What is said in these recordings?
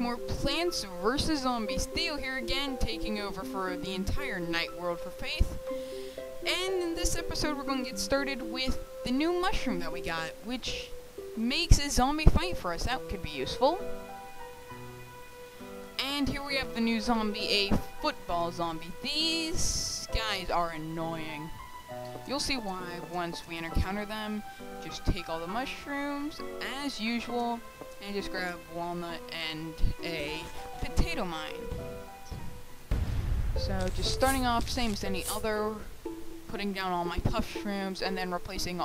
more Plants vs. Zombies. Theo here again, taking over for the entire night world for Faith. And in this episode, we're going to get started with the new mushroom that we got, which makes a zombie fight for us. That could be useful. And here we have the new zombie, a football zombie. These guys are annoying. You'll see why once we encounter them. Just take all the mushrooms, as usual, and just grab walnut and a potato mine. So just starting off, same as any other, putting down all my puff shrooms, and then replacing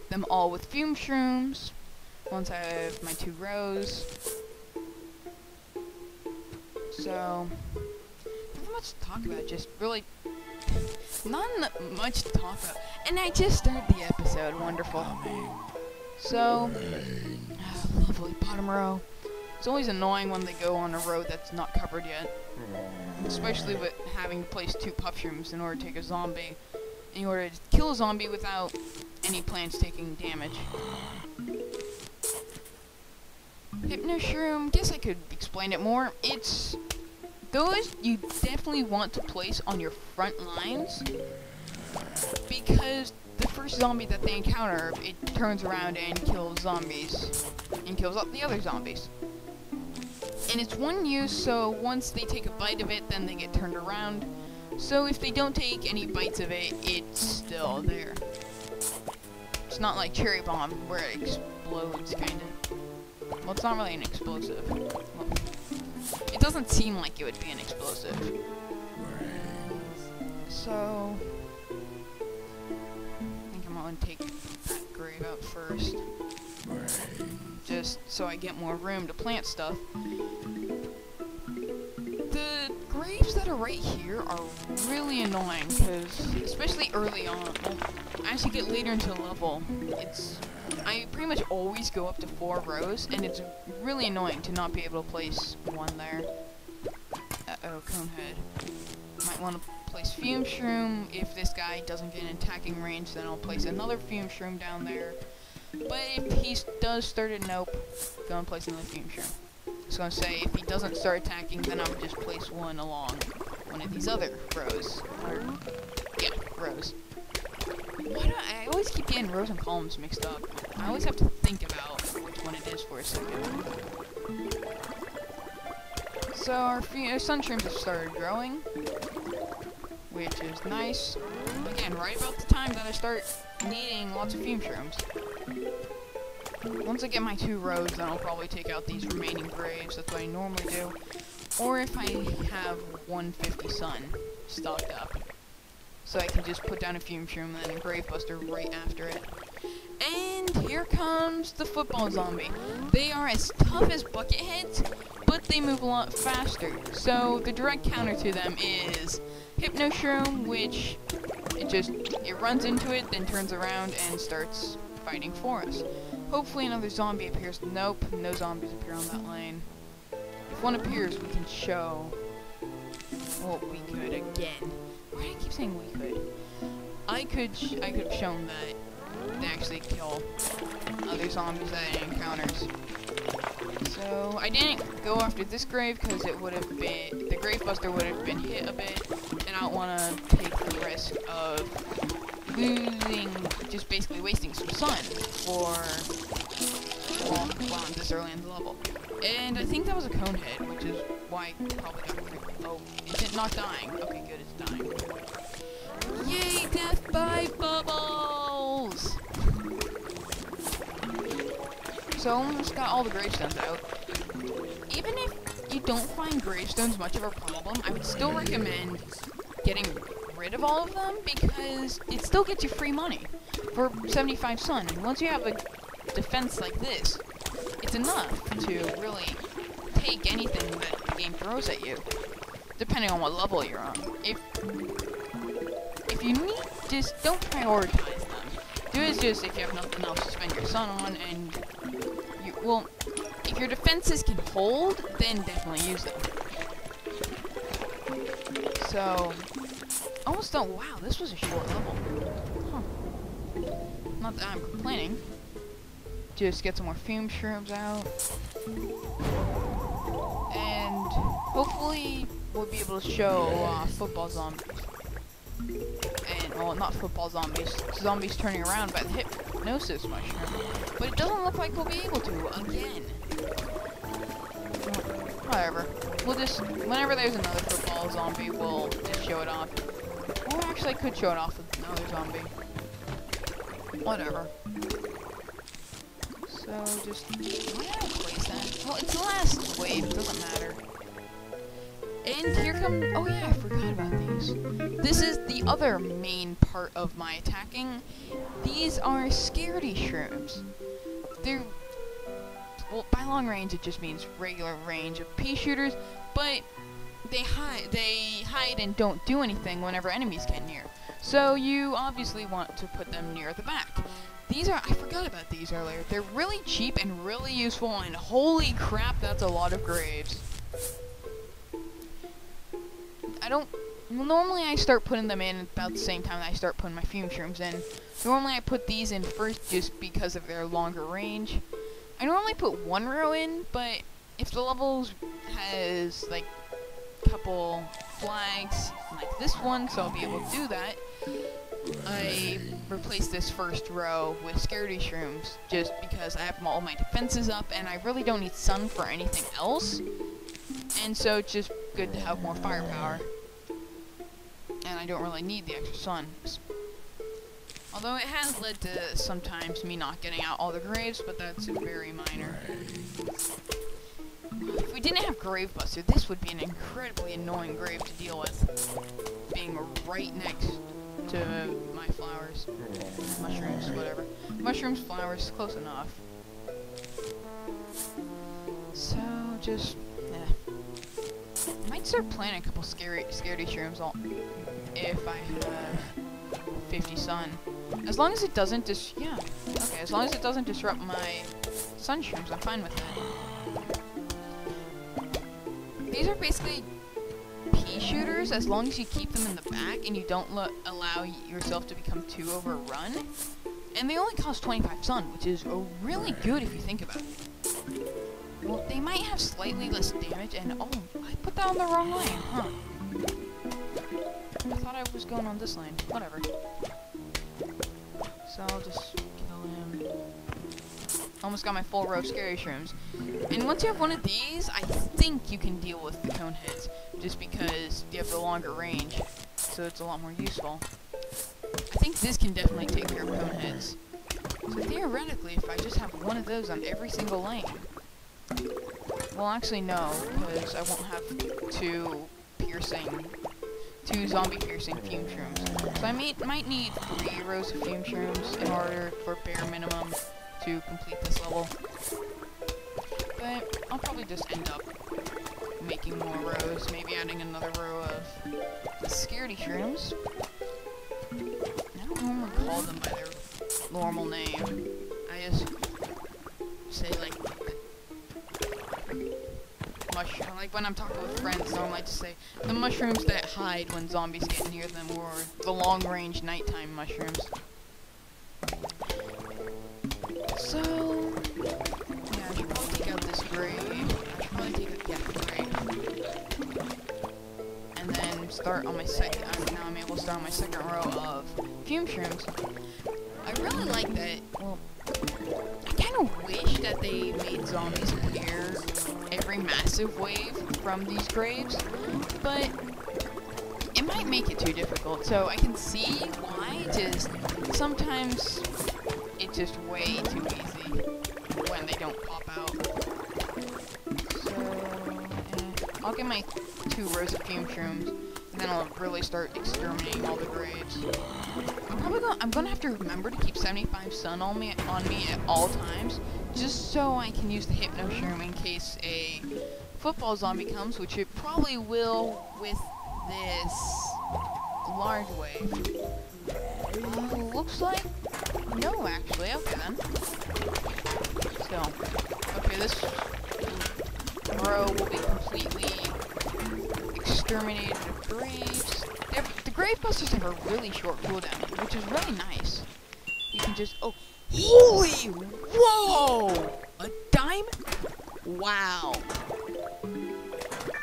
them all with fume shrooms, once I have my 2 rows. So, not much to talk about, just really not much to talk about. And I just started the episode, wonderful. So, lovely bottom row. It's always annoying when they go on a road that's not covered yet. Especially with having to place 2 puff shrooms in order to take a zombie. In order to kill a zombie without any plants taking damage. Hypno-shroom, guess I could explain it more. It's those you definitely want to place on your front lines, because the first zombie that they encounter, it turns around and kills zombies, and kills up the other zombies. And it's one use, so once they take a bite of it, then they get turned around. So if they don't take any bites of it, it's still there. It's not like Cherry Bomb, where it explodes, kinda. Well, it's not really an explosive. Well, it doesn't seem like it would be an explosive. So, I think I'm going to take that grave out first. Just so I get more room to plant stuff. The graves that are right here are really annoying, because, especially early on, as you get later into the level, I pretty much always go up to 4 rows, and it's really annoying to not be able to place one there. Uh-oh, Conehead. Might want to place Fume Shroom. If this guy doesn't get in attacking range, then I'll place another Fume Shroom down there. But if he does start a nope, go and place another Fume Shroom. I was going to say, if he doesn't start attacking, then I would just place one along one of these other rows. Or, yeah, rows. Why do I always keep getting rows and columns mixed up? I always have to think about which one it is for a second. So our sun shrooms have started growing, which is nice. Again, right about the time that I start needing lots of fume shrooms. Once I get my 2 rows, then I'll probably take out these remaining graves. That's what I normally do. Or if I have 150 sun stocked up. So I can just put down a fume shroom and then a grave buster right after it. And here comes the football zombie. They are as tough as bucket heads, but they move a lot faster. So the direct counter to them is Hypno-shroom, which it runs into it, then turns around and starts fighting for us. Hopefully another zombie appears. Nope, no zombies appear on that lane. If one appears, we can show what we could again. Why do I keep saying we could? I could have shown that they actually kill other zombies that it encounters. So I didn't go after this grave because it would have been, the grave buster would have been hit a bit, and I don't want to take the risk of losing, just basically wasting some sun for while I'm this early in the level. And I think that was a cone head, which is why I probably got crit. Oh, is it not dying? Okay, good, it's dying. Yay, death by bubbles! So I almost got all the gravestones out. Even if you don't find gravestones much of a problem, I would still recommend getting rid of all of them, because it still gets you free money for 75 sun. And once you have a defense like this, it's enough to really take anything that the game throws at you, depending on what level you're on. If you need, just don't prioritize them. Do it just if you have nothing else to spend your sun on, and well, if your defenses can hold, then definitely use them. So, almost done. Wow, this was a short level. Huh. Not that I'm complaining. Just get some more fume shrooms out. And Hopefully, we'll be able to show football zombies. And, well, not football zombies. Zombies turning around by the hypnosis mushroom. But it doesn't look like we'll be able to again. Whatever. We'll just, whenever there's another football zombie, we'll just show it off. Or actually, I could show it off with another zombie. Whatever. So, just, why did I place that? Well, it's the last wave, it doesn't matter. And here come, oh yeah, I forgot about these. This is the other main part of my attacking. These are scaredy-shrooms. They're, well, by long range it just means regular range of pea shooters, but they hide and don't do anything whenever enemies get near. So you obviously want to put them near the back. These are, I forgot about these earlier. They're really cheap and really useful, and holy crap, that's a lot of graves. Normally I start putting them in about the same time that I start putting my fume shrooms in. Normally I put these in first just because of their longer range. I normally put one row in, but if the levels has like a couple flags like this one, so I'll be able to do that, I replace this first row with scaredy-shrooms just because I have all my defenses up and I really don't need sun for anything else. And so it's just good to have more firepower. And I don't really need the extra sun. Although it has led to sometimes me not getting out all the graves, but that's very minor. If we didn't have Grave Buster, this would be an incredibly annoying grave to deal with. Being right next to my flowers. Mushrooms, whatever. Mushrooms, flowers, close enough. So, just, I might start planning a couple scaredy-shrooms if I have 50 sun. As long as it doesn't as long as it doesn't disrupt my sun shrooms, I'm fine with it. These are basically pea shooters as long as you keep them in the back and you don't allow yourself to become too overrun. And they only cost 25 sun, which is really good if you think about it. Well, they might have slightly less damage, and oh, I put that on the wrong lane, huh? I thought I was going on this lane. Whatever. So I'll just kill him. Almost got my full row of scaredy-shrooms. And once you have one of these, I think you can deal with the cone heads, just because you have the longer range, so it's a lot more useful. I think this can definitely take care of cone heads. So theoretically, if I just have one of those on every single lane, well, actually no, because I won't have two zombie piercing fume shrooms. So I might need 3 rows of fume shrooms in order for bare minimum to complete this level. But I'll probably just end up making more rows, maybe adding another row of the scaredy-shrooms. I don't normally call them by their normal name. I just say like mushroom. Like when I'm talking with friends, normally I just say the mushrooms that hide when zombies get near them, or the long-range nighttime mushrooms. So yeah, I should probably take out this grave. I should probably take out the grave, and then start on my second. Now I'm able to start on my second row of fume shrooms. I really like that. Well, I kind of wish that they made zombies appear every massive wave from these graves, but it might make it too difficult, so I can see why. Just sometimes it's just way too easy when they don't pop out. So I'll get my 2 rows of fume shrooms, and then I'll really start exterminating all the graves. I'm gonna have to remember to keep 75 sun on me at all times, just so I can use the hypno-shroom in case a football zombie comes, which it probably will with this large wave. Looks like no, actually. Okay then. So, okay, this row will be completely exterminated of graves. The grave busters have a really short cooldown, which is really nice. You can just holy whoa! A diamond? Wow.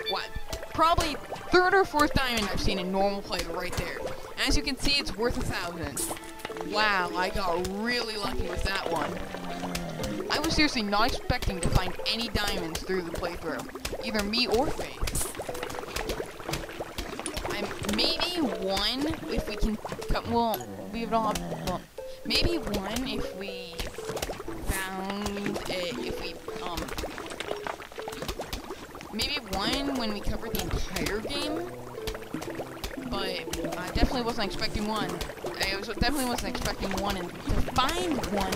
What? probably third or fourth diamond I've seen in normal play right there. As you can see, it's worth 1,000. Wow, I got really lucky with that one. I was seriously not expecting to find any diamonds through the playthrough, either me or Faith. Maybe one if we can. Well, we don't have. Well, maybe one if we found it. If we maybe one when we covered the entire game. But I definitely wasn't expecting one. Definitely wasn't expecting one, and to find one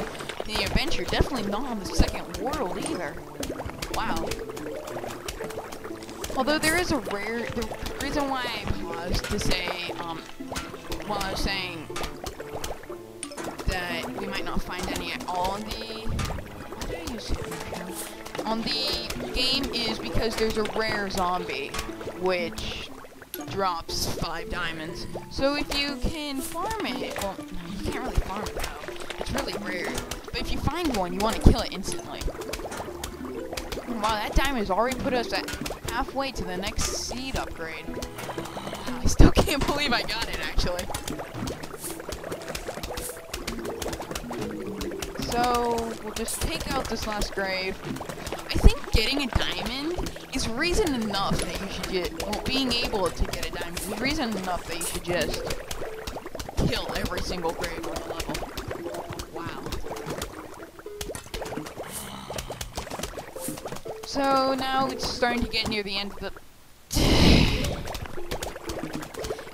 in the adventure, definitely not on the second world either. Wow. Although there is a rare, the reason why I paused to say, while I was saying that we might not find any at all on the, what did I use here? On the game is because there's a rare zombie, which drops 5 diamonds. So if you can farm it, well, no, you can't really farm it though. It's really rare. But if you find one, you want to kill it instantly. Wow, that diamond has already put us at halfway to the next seed upgrade. Wow, I still can't believe I got it, actually. So, we'll just take out this last grave. I think getting a diamond is reason enough that you should just, well, being able to get a diamond is reason enough that you should just kill every single grave on the level. Wow. So now it's starting to get near the end of the...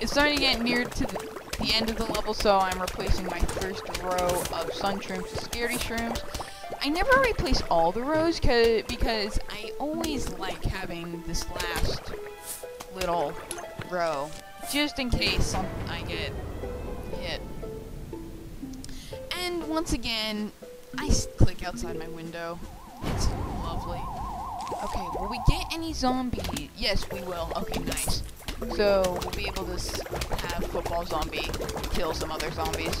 It's starting to get near to the end of the level, so I'm replacing my first row of sun-shrooms with scaredy-shrooms. I never replace all the rows because I always like having this last little row, just in case I get hit. And once again, I click outside my window. It's lovely. Okay, will we get any zombies? Yes, we will. Okay, nice. So, we'll be able to have football zombie kill some other zombies.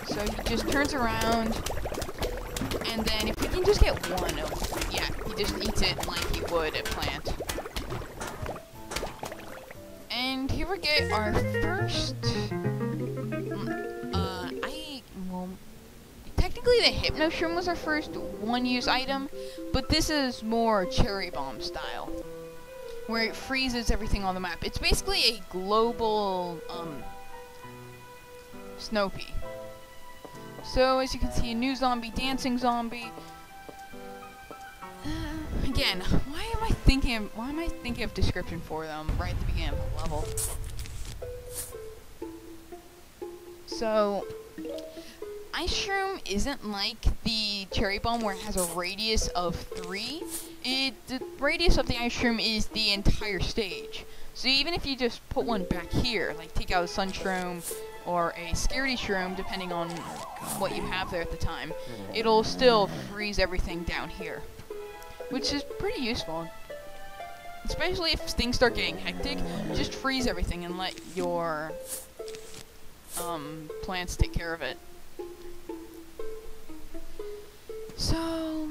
So, he just turns around, and then if we can just get one of... Yeah, he just eats it like he would a plant. And here we get our first... Technically, the Hypno-shroom was our first one-use item, but this is more cherry bomb style, where it freezes everything on the map. It's basically a global, snow pea. So, as you can see, a new zombie, dancing zombie. Again, why am I thinking of description for them right at the beginning of the level? So, Ice-shroom isn't like the cherry bomb where it has a radius of 3. The radius of the Ice-shroom is the entire stage. So even if you just put one back here, like take out a sun-shroom or a scaredy-shroom, depending on what you have there at the time, it'll still freeze everything down here, which is pretty useful. Especially if things start getting hectic, just freeze everything and let your plants take care of it. So,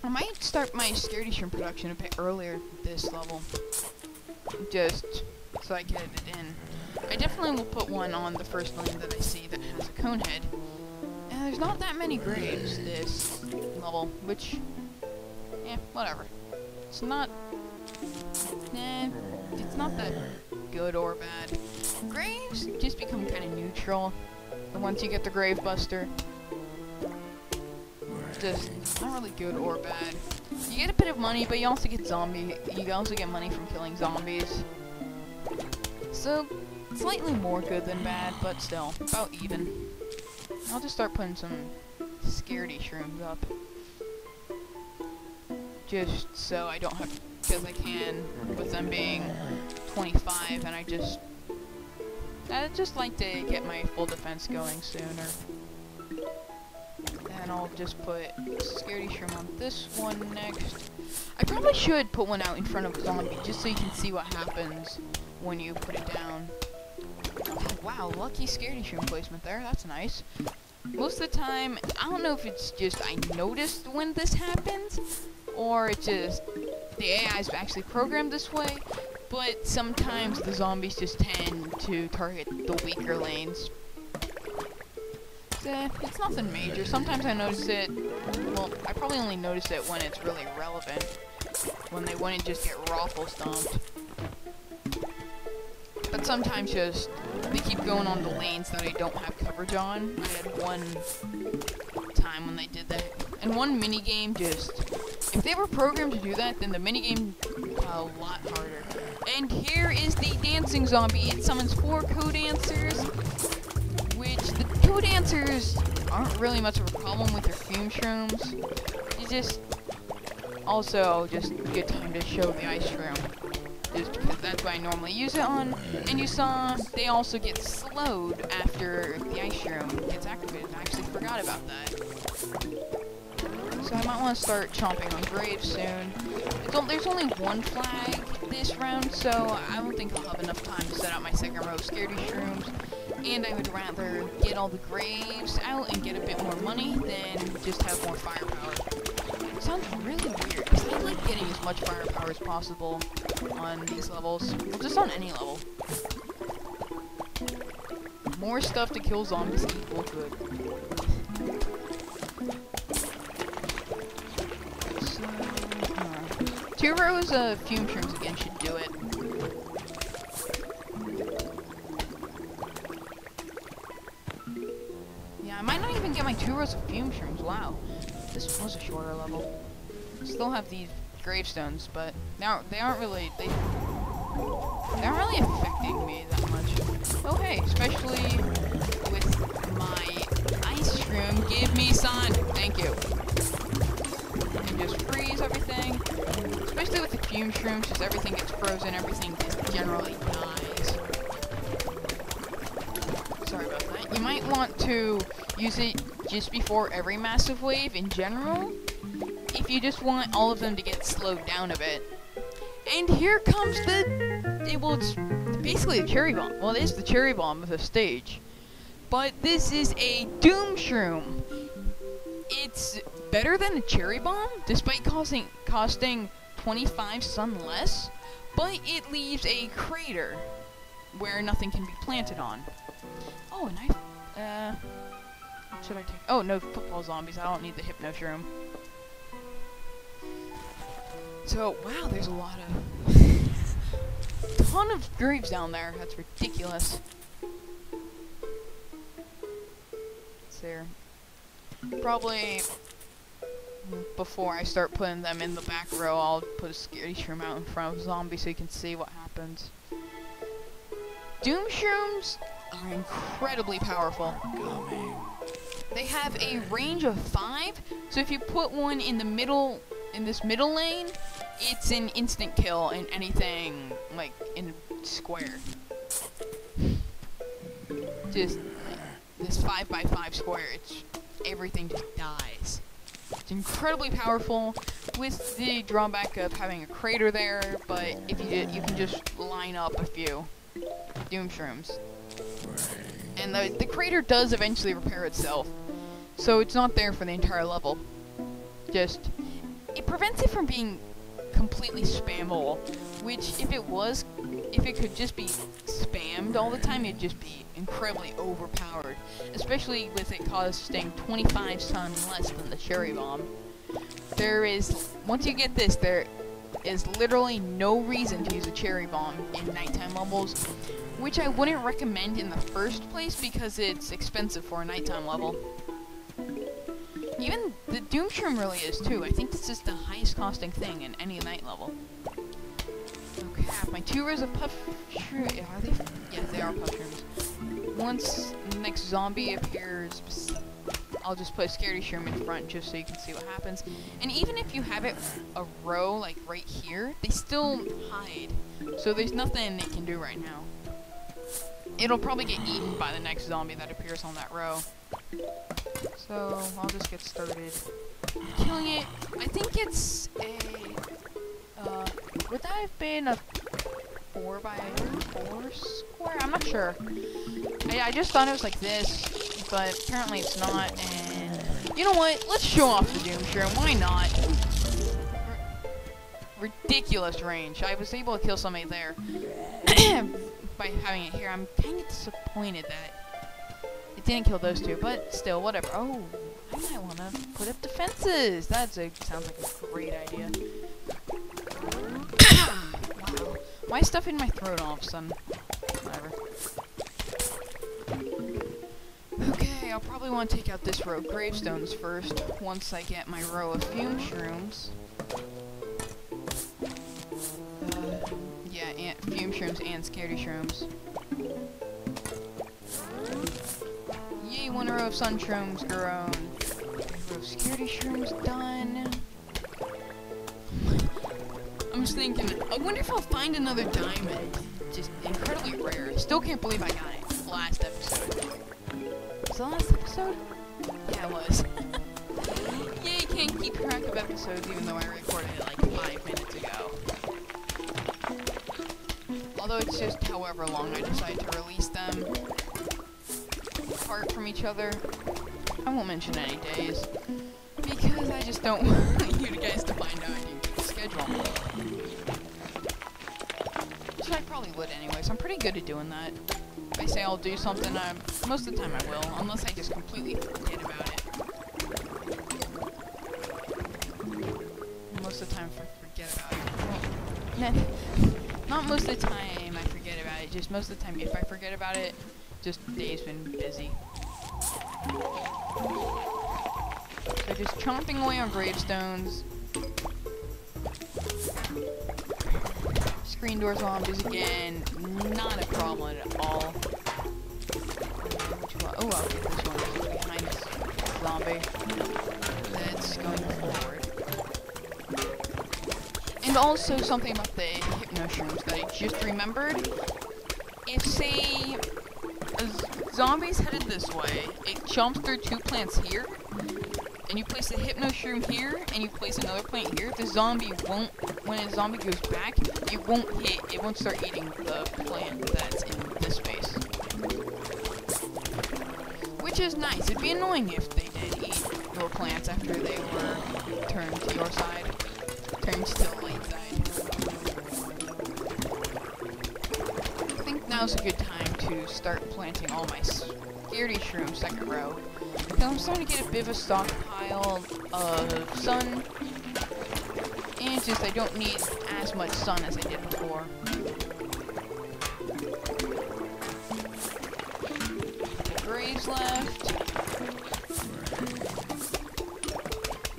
I might start my scaredy-shroom production a bit earlier this level, just so I get it in. I definitely will put one on the first lane that I see that has a cone head. And there's not that many graves this level, which, whatever. It's not, it's not that good or bad. Graves just become kind of neutral once you get the grave buster. Just not really good or bad. You get a bit of money, but you also get you also get money from killing zombies. So, slightly more good than bad, but still, about even. I'll just start putting some scaredy-shrooms up. Just so I don't have, because I can, with them being 25, and I just like to get my full defense going sooner. And I'll just put scaredy-shroom on this one next. I probably should put one out in front of a zombie, just so you can see what happens when you put it down. Oh, wow, lucky scaredy-shroom placement there, that's nice. Most of the time, I don't know if it's just I noticed when this happens, or it just the AI is actually programmed this way, but sometimes the zombies just tend to target the weaker lanes. It's nothing major. Sometimes I notice it, well, I probably only notice it when it's really relevant, when they wouldn't just get raffle stomped. But sometimes just, they keep going on the lanes that I don't have coverage on. I had one time when they did that. And one minigame just, if they were programmed to do that, then the minigame a lot harder. And here is the dancing zombie. It summons 4 co-dancers, which the co-dancers aren't really much of a problem with your fume shrooms. You just, also just a good time to show the Ice-shroom. Just because that's what I normally use it on. And you saw they also get slowed after the Ice-shroom gets activated. I actually forgot about that. So I might want to start chomping on graves soon. There's only one flag this round, so I don't think I'll have enough time to set up my second row of scaredy-shrooms. And I would rather get all the graves out and get a bit more money than just have more firepower. It sounds really weird, because I like getting as much firepower as possible on these levels. Well, just on any level. More stuff to kill zombies equal good. So, 2 rows of fume shrooms again should do it. Yeah, I might not even get my 2 rows of fume shrooms. Wow. This was a shorter level. Still have these gravestones, but now they aren't really affecting me that much. Oh hey, especially with my Ice-shroom, give me sun. Thank you. And just freeze everything. Especially with the fume shrooms, just everything gets frozen, everything just generally dies. Sorry about that. You might want to use it just before every massive wave in general, if you just want all of them to get slowed down a bit. And here comes it's basically a cherry bomb. Well, it is the cherry bomb of the stage. But this is a Doom-shroom. It's better than a cherry bomb, despite costing 25 sun less, but it leaves a crater where nothing can be planted on. Oh, and what should I take? Oh, no football zombies. I don't need the hypno-shroom. So, wow, there's a lot of... ton of graves down there. That's ridiculous. It's there. Probably before I start putting them in the back row, I'll put a scaredy-shroom out in front of a zombie so you can see what happens. Doom-shrooms are incredibly powerful. They have a range of 5, so if you put one in the middle, in this middle lane, it's an instant kill in anything, like, in a square. Just, this 5x5 square, everything just dies. It's incredibly powerful, with the drawback of having a crater there, but if you can just line up a few Doom-shrooms. And the crater does eventually repair itself, so it's not there for the entire level. Just, it prevents it from being completely spammable, which if it could just be spammed all the time, it'd just be incredibly overpowered, especially with it costing 25 sun less than the cherry bomb. Once you get this, there is literally no reason to use a cherry bomb in nighttime levels, which I wouldn't recommend in the first place because it's expensive for a nighttime level. Even the Doom-shroom really is too. I think this is the highest costing thing in any night level. Okay, I have my 2 rows of puff shrooms. Are they? Yes, they are puff shrooms. Once the next zombie appears, I'll just put a scaredy-shroom in front just so you can see what happens. And even if you have it a row, like right here, they still hide. So there's nothing they can do right now. It'll probably get eaten by the next zombie that appears on that row. So, I'll just get started killing it. I think it's a, would that have been a 4x4 square? I'm not sure. I just thought it was like this, but apparently it's not, and you know what? Let's show off the Doom-shroom. Why not? ridiculous range. I was able to kill somebody there by having it here. I'm kind of disappointed that it didn't kill those two, but still, whatever. Oh, I might want to put up defenses. Sounds like a great idea. Wow. Why is stuff in my throat all of a sudden? Whatever. Okay, I'll probably want to take out this row of gravestones first, once I get my row of fume shrooms. Yeah, and fume shrooms and scaredy-shrooms. Yay, one row of sun shrooms grown. Row of scaredy-shrooms done. I'm just thinking, I wonder if I'll find another diamond. Just incredibly rare. Still can't believe I got it last episode. Was the last episode? Yeah, it was. Yay, can't keep track of episodes even though I recorded it like 5 minutes ago. Although it's just however long I decide to release them apart from each other. I won't mention any days because I just don't want you guys to find out and keep the schedule. Which I probably would anyways. I'm pretty good at doing that. If I say I'll do something, most of the time I will, unless I just completely forget about it. Most of the time I forget about it. Well, not most of the time I forget about it, just most of the time if I forget about it, just the day's been busy. So just chomping away on gravestones. Screen door zombies again, not a problem at all. Which one? Oh, I'll get this one behind this zombie that's going forward. And also something about the hypno-shrooms that I just remembered. If, say, a zombie's headed this way, it jumps through 2 plants here, and you place a hypno-shroom here, and you place another plant here, the zombie won't, when a zombie goes back, it won't start eating the plant that's in this space. Which is nice. It'd be annoying if they did eat your plants after they were turned to your side. Turned to the light side. I think now's a good time to start planting all my scaredy-shrooms second row. Because I'm starting to get a bit of a stockpile of sun. And it's just I don't need as much sun as I did before. The graves left.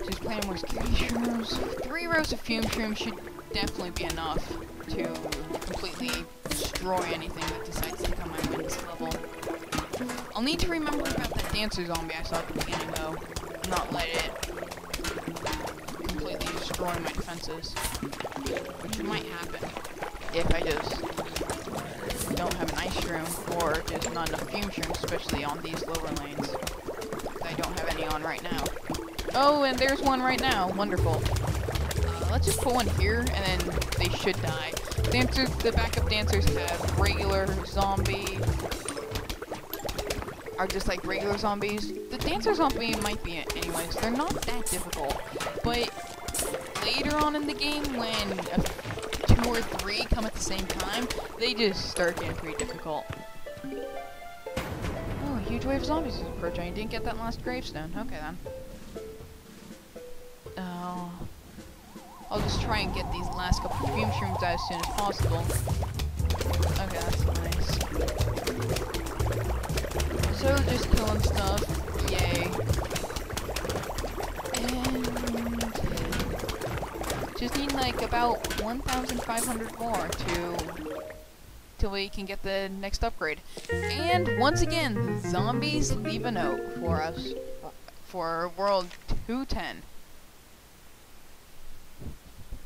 Just planting more scaredy-shrooms. 3 rows of fume shrooms should definitely be enough to completely destroy anything that decides to come my way this level. I'll need to remember about that dancer zombie I saw at the beginning though. Not let it completely destroy my defenses. Which might happen if I just don't have an ice-shroom or just not enough fume shrooms, especially on these lower lanes. I don't have any on right now. Oh, and there's one right now. Wonderful. Let's just put one here, and then they should die. The backup dancers have regular zombie, are just like regular zombies. The dancer zombie might be it anyways. They're not that difficult, but later on in the game, when 2 or 3 come at the same time, they just start getting pretty difficult. Oh, a huge wave of zombies is approaching. I didn't get that last gravestone. Okay then. I'll just try and get these last couple of fume shrooms out as soon as possible. Okay, that's nice. So just killing stuff. Yay. And just need like about 1,500 more till we can get the next upgrade. And once again, the zombies leave a note for us for World 210.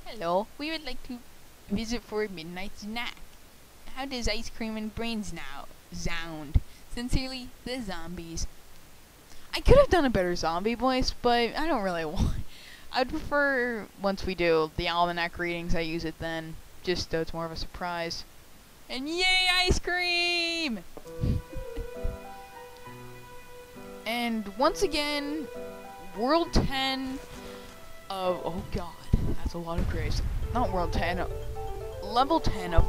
Hello, we would like to visit for a midnight snack. How does ice cream and brains now sound? Sincerely, the zombies. I could have done a better zombie voice, but I don't really want. I'd prefer once we do the almanac readings, I use it then, just so it's more of a surprise. And yay, ice cream! And once again, World 10 of, oh god, that's a lot of graves. not World 10, Level 10 of...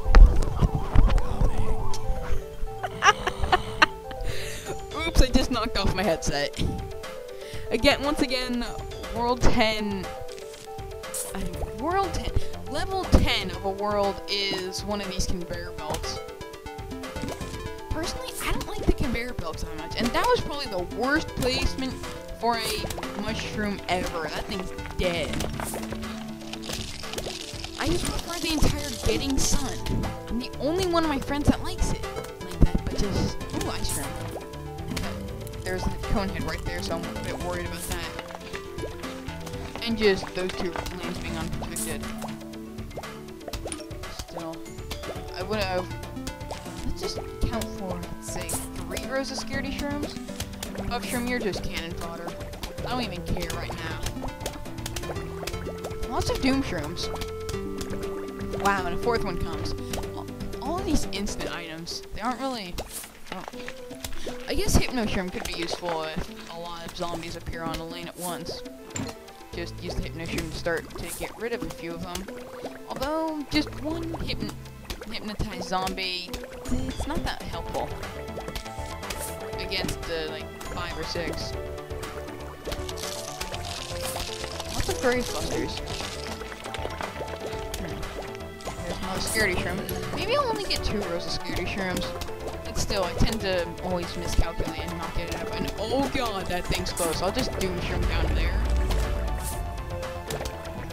Oops, I just knocked off my headset. Once again, World 10... World 10... Level 10 of a world is one of these conveyor belts. Personally, I don't like the conveyor belts that much, and that was probably the worst placement for a mushroom ever. That thing's dead. I just prefer the entire getting sun. I'm the only one of my friends that likes it like that, but just... Ooh, Ice-shroom. There's a cone head right there, so I'm a bit worried about that. And just those two lanes being unprotected. Still, I would have... Let's just count for, let's say, 3 rows of scaredy-shrooms. Up-shroom, you're just cannon fodder. I don't even care right now. Lots of Doom-shrooms. Wow, and a 4th one comes. All of these instant items, they aren't really... Oh. I guess Hypno-shroom could be useful if a lot of zombies appear on a lane at once. Just use the Hypno-shroom to start to get rid of a few of them. Although, just one hypnotized zombie, it's not that helpful. Against the, like, 5 or 6. Lots of grave busters. There's another scaredy-shroom. Maybe I'll only get 2 rows of scaredy-shrooms. But still, I tend to always miscalculate and not get it up. And oh god, that thing's close. I'll just Doom-shroom down there.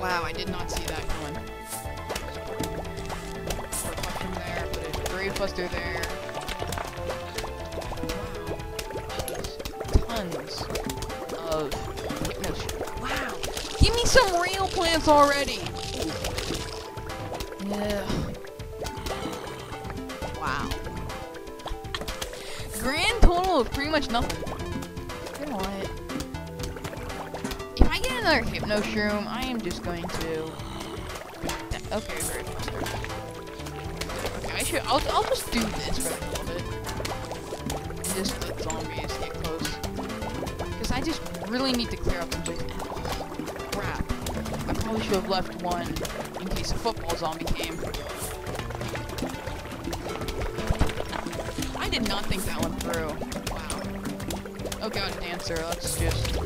Wow, I did not see that coming. Reflection there, put a grave buster there. Wow. Tons of hypno-shroom. Wow. Give me some real plants already! Yeah. Wow. Grand total of pretty much nothing. You know what? If I get another hypno-shroom, I am just going to... Okay, very faster. Okay, I'll just do this for a little bit. Just let zombies get close. Because I just really need to clear up some chickens. Oh, crap. I probably should have left one in case a football zombie came. I did not think that one through. Wow. Oh god, dancer, that's just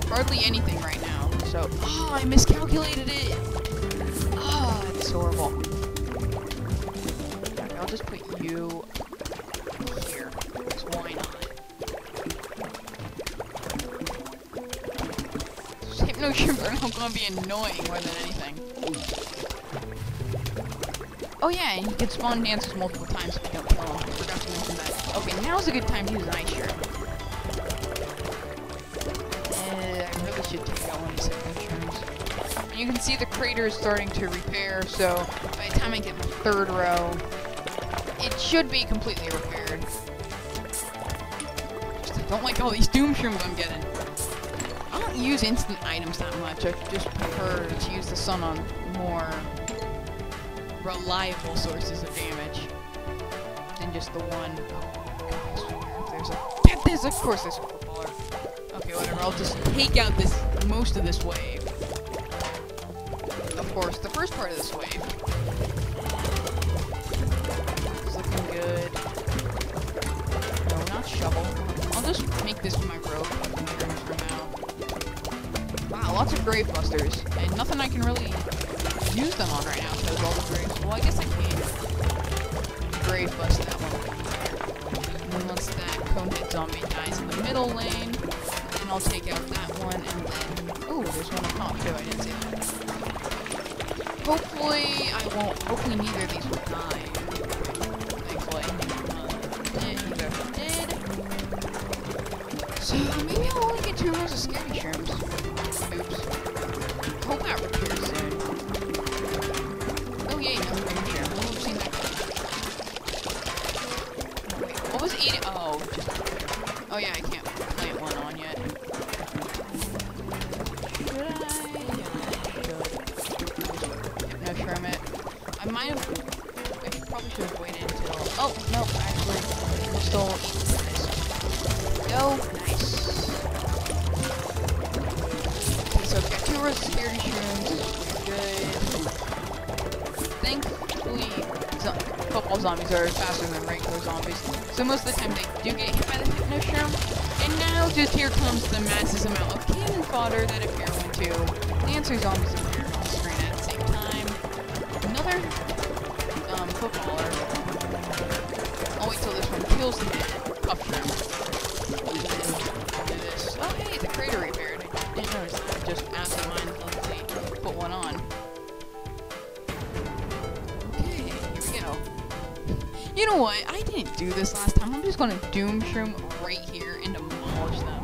hardly anything right now. So, oh, I miscalculated it! Oh, it's horrible. Okay, I'll just put you here. Because why not? Hypno-shrooms are now gonna be annoying more than anything. Oh yeah, and you can spawn dancers multiple times if you don't kill them. I forgot to mention that. Okay, now's a good time to use an Ice-shroom. I really should take out one of these Hypno-shrooms. And you can see the crater is starting to repair, so by the time I get the 3rd row, it should be completely repaired. Just, I don't like all these Doom-shrooms I'm getting. I don't use instant items that much. I just prefer to use the sun on more reliable sources of damage than just the one. Oh, there's of course there's a footballer. Okay, whatever. I'll just take out most of this wave. Of course, the first part of this wave is looking good. No, not shovel. I'll just make this my rope for now. Wow, lots of grave busters, and nothing I can really use them on right now because all the graves. Well, I guess I can grave bust that one. And then once that conehead zombie dies in the middle lane, then I'll take out that one, and then ooh, there's one on top too. I didn't see that. Hopefully, I won't. Hopefully, neither of these will die. Thankfully, neither did. So maybe I'll only get 2 rows of scaredy-shrooms. Oops. Hope that repairs soon. Oh yay, no green shroom. I've seen that. Wait, what was eating? Oh, just... Oh yeah, I can't plant one on yet. Should I? Yeah, no shroom it. I might have... I probably should have waited until... Oh, no, actually, we'll still eat this. Go. Nice. So I've got 2 rows of scaredy-shrooms, good. football zombies are faster than regular zombies. So most of the time they do get hit by the hypno-shroom. And now just here comes the massive amount of cannon fodder that appear when two Lancer zombies appear on screen at the same time. Another footballer. I'll wait till this one kills the puff shroom. Do this. Oh hey, the crater repaired. I didn't notice that. Just absentmindedly put one on. Okay, here we go. You know what? I didn't do this last time. I'm just gonna Doom-shroom right here and demolish them.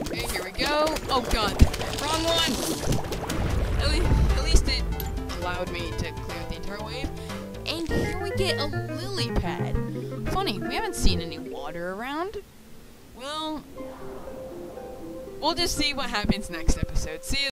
Okay, here we go. Oh god, wrong one! At least it allowed me to clear the entire wave. And here we get a lily pad. Funny, we haven't seen any water around. Well, we'll just see what happens next episode. See you.